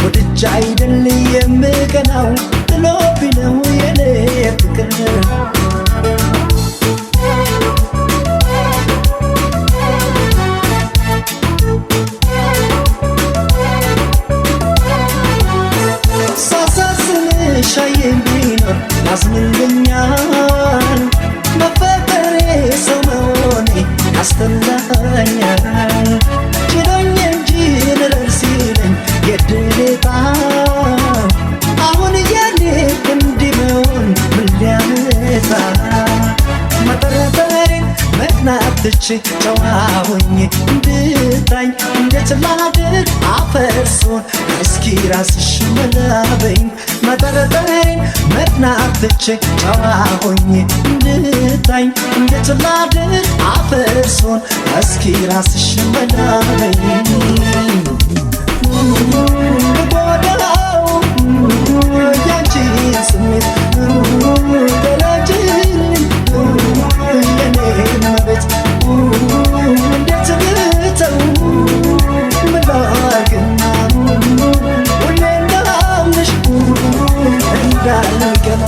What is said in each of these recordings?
ወድጄ አይደል የምቀናው ጥሎብኝ ነው የኔ ፍቅር ሻዬን ቢኖር ያዝንልኛል መፈጠሬ ሰው መሆኔ ያስተላኛል ችሎኝ እንጂ ልረር ሲለኝ የድሌታ አሁን እያኔ እንዲህ መሆን ምን ሊያመጣ መጠረጠሬን መቅናት ትቼ ጨዋ ሆኜ እንድታኝ እንዴት ላድርግ አፈርሶን እስኪ ራስሽ መላበኝ መጠረጠሬን መቅናት ትቼ ጨዋ ሆኜ እንድታኝ እንዴት ላድርግ አፈርሶን እስኪ ራስሽ መላበኝ ልጎዳው ያንቺን ስሜት ገላጭልኝ የኔን መቤት እንዴት ልተው ምን ላድርግና ሁሌ እንዳምንሽ እንዳልገና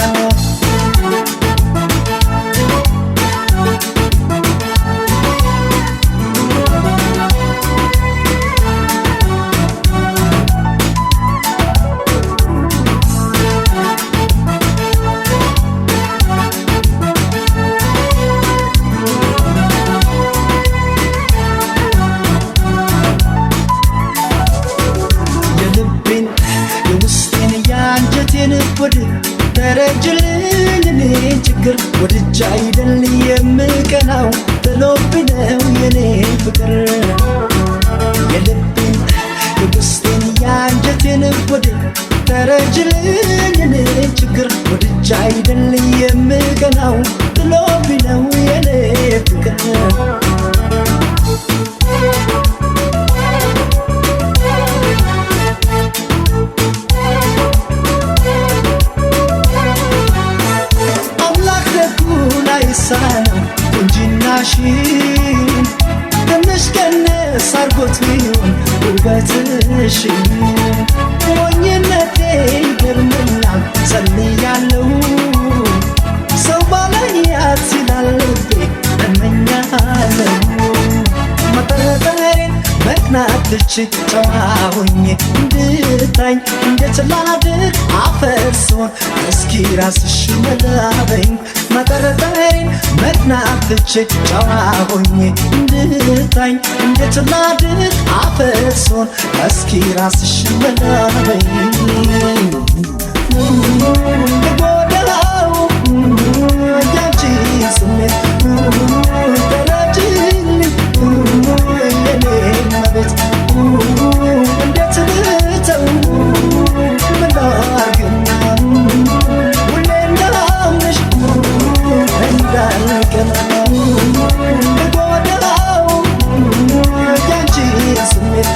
ተረጅልኝ እኔ ችግር ወድጄ አይደል የምቀናው ጥሎብኝ ነው የኔ ፍቅር የልቤን የውስጤን የአንጀቴን ወድ ተረጅልኝ እኔ ችግር ወድጄ አይደል የምቀናው ጥሎብኝ ነው የኔ ፍቅር ሳነው ቁንጅናሽን ትንሽ ቀነስ አርጎት ቢሆን ውበትሽን ሞኝነቴ ይገርመኛል ጸልያለሁ ሰው ባላያት ሲላል ልቤ እመኛለሁ መጠረጠሬን መቅናት ትቼ ጨዋ ሆኜ እንድታኝ እንዴት ላድርግ አፈርሶን እስኪ ራስሽ መላበኝ መጠረጠሬን መቅናት ትቼ ጨዋ ሆኜ እንድታኝ እንዴት ላድርግ አፈርሶን እስኪ ራስሽ መላበኝ ልጎዳው ያንቺን ስሜት ተረጅልኝ የኔን መቤት እንዴት ልተው ምን ላድርግና ሁሌ እንዳምንሽ እንዳልቀና ልጎዳው ያንቺን ስሜት